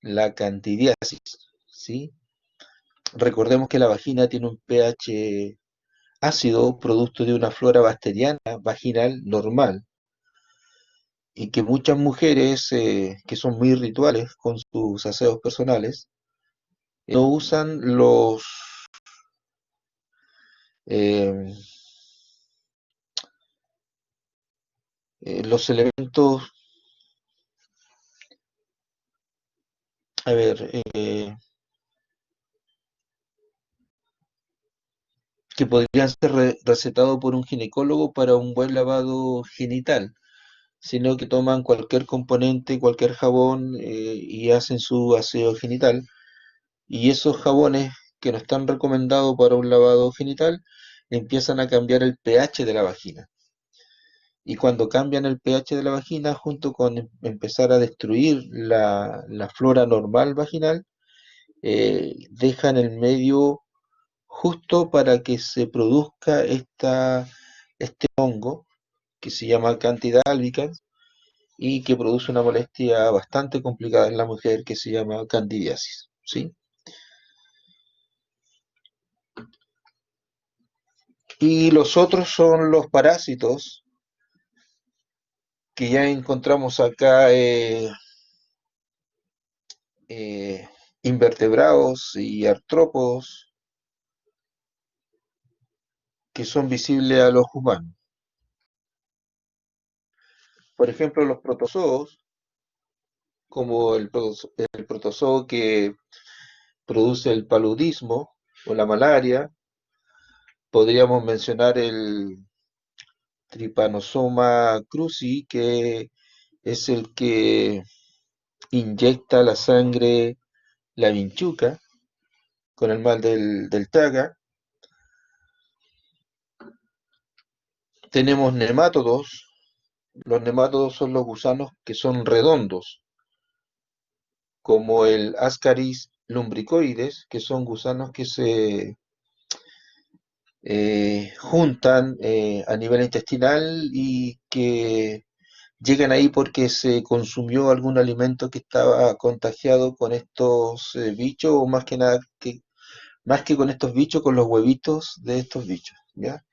la candidiasis, ¿sí? Recordemos que la vagina tiene un pH ácido, producto de una flora bacteriana vaginal normal, y que muchas mujeres que son muy rituales con sus aseos personales, no usan eh, los elementos, a ver, que podrían ser recetados por un ginecólogo para un buen lavado genital, sino que toman cualquier componente, cualquier jabón y hacen su aseo genital. Y esos jabones que no están recomendados para un lavado genital empiezan a cambiar el pH de la vagina. Y cuando cambian el pH de la vagina, junto con empezar a destruir la flora normal vaginal, dejan el medio justo para que se produzca este hongo que se llama Candida albicans y que produce una molestia bastante complicada en la mujer que se llama candidiasis, ¿sí? Y los otros son los parásitos que ya encontramos acá, invertebrados y artrópodos que son visibles a los humanos. Por ejemplo, los protozoos, como el protozoo que produce el paludismo o la malaria. Podríamos mencionar el Trypanosoma cruzi, que es el que inyecta la sangre la vinchuca con el mal del Chaga. Tenemos nemátodos. Los nemátodos son los gusanos que son redondos, como el Ascaris lumbricoides, que son gusanos que se juntan a nivel intestinal y que llegan ahí porque se consumió algún alimento que estaba contagiado con estos bichos, o más que con estos bichos, con los huevitos de estos bichos, ¿ya?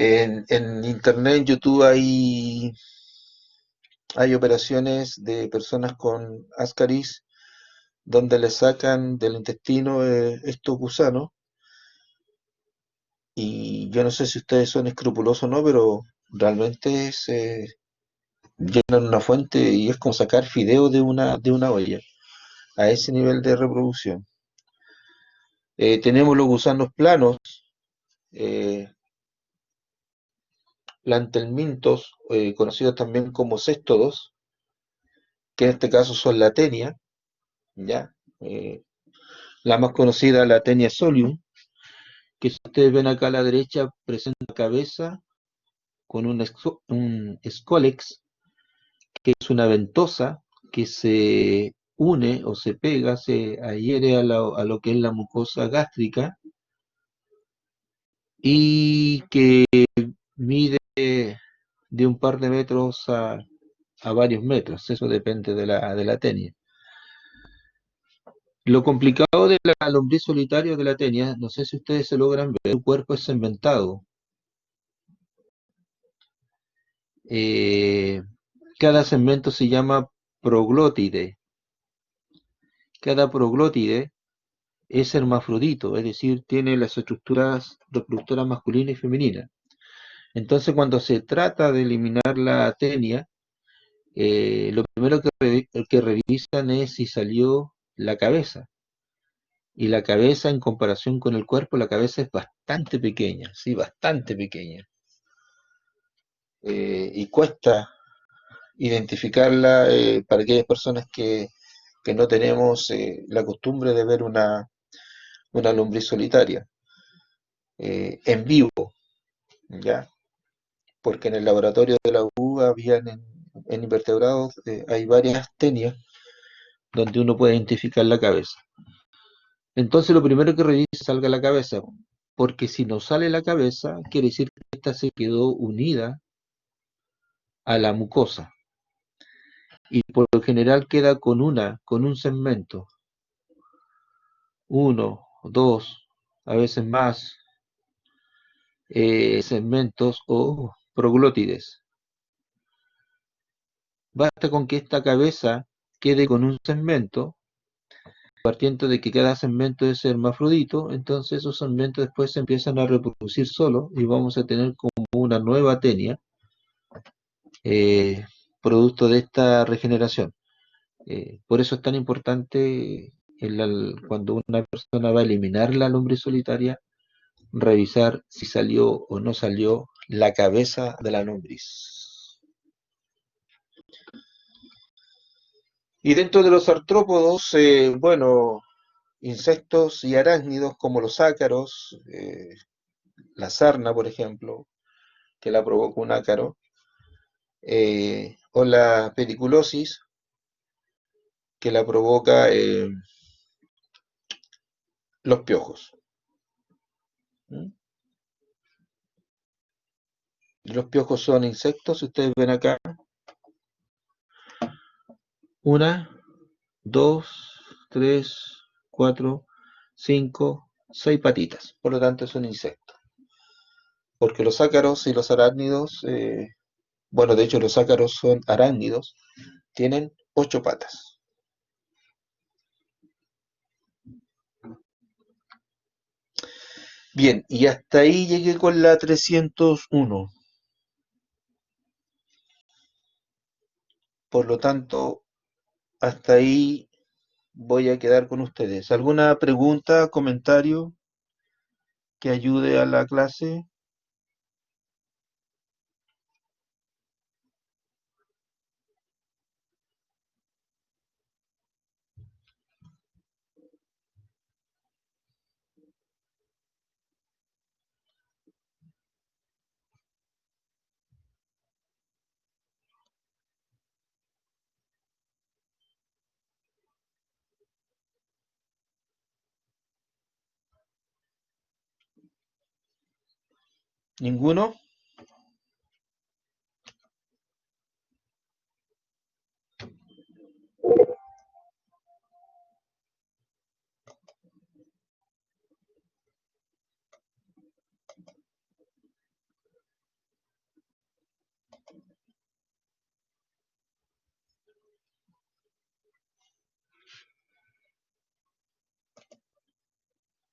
En internet, en YouTube, hay operaciones de personas con Ascaris donde le sacan del intestino estos gusanos, y yo no sé si ustedes son escrupulosos o no, pero realmente se llenan una fuente y es como sacar fideo de una olla, a ese nivel de reproducción. Tenemos los gusanos planos, eh, plantelmintos, conocidos también como céstodos, que en este caso son la tenia, ¿ya? La más conocida, la tenia solium, que si ustedes ven acá a la derecha, presenta la cabeza con un escólex, que es una ventosa que se une o se pega, se adhiere a lo que es la mucosa gástrica, y que mide de un par de metros a varios metros. Eso depende de la tenia. Lo complicado de la lombriz solitaria de la tenia, no sé si ustedes se logran ver, su cuerpo es segmentado. Eh, Cada segmento se llama proglótide. Cada proglótide es hermafrodito, es decir, tiene las estructuras reproductoras masculina y femenina. Entonces, cuando se trata de eliminar la tenia, lo primero que revisan es si salió la cabeza. Y la cabeza, en comparación con el cuerpo, la cabeza es bastante pequeña, sí, bastante pequeña. Y cuesta identificarla para aquellas personas que no tenemos la costumbre de ver una lombriz solitaria en vivo, ¿ya? Porque en el laboratorio de la U habían en invertebrados, hay varias tenias donde uno puede identificar la cabeza. Entonces lo primero que revisa es que salga la cabeza, porque si no sale la cabeza, quiere decir que esta se quedó unida a la mucosa y por lo general queda con un segmento, uno, dos, a veces más segmentos o proglótides. Basta con que esta cabeza quede con un segmento, partiendo de que cada segmento es hermafrodito, entonces esos segmentos después se empiezan a reproducir solos y vamos a tener como una nueva tenia, eh, producto de esta regeneración. Por eso es tan importante cuando una persona va a eliminar la lombriz solitaria, revisar si salió o no salió la cabeza de la lombriz. Y dentro de los artrópodos, bueno, insectos y arácnidos como los ácaros, la sarna, por ejemplo, que la provoca un ácaro, o la pediculosis, que la provoca los piojos. ¿Mm? Y los piojos son insectos, si ustedes ven acá, una, dos, tres, cuatro, cinco, seis patitas. Por lo tanto, es un insecto. Porque los ácaros y los arácnidos, bueno, de hecho los ácaros son arácnidos, tienen 8 patas. Bien, y hasta ahí llegué con la 301. Por lo tanto, hasta ahí voy a quedar con ustedes. ¿Alguna pregunta, comentario que ayude a la clase? ¿Ninguno?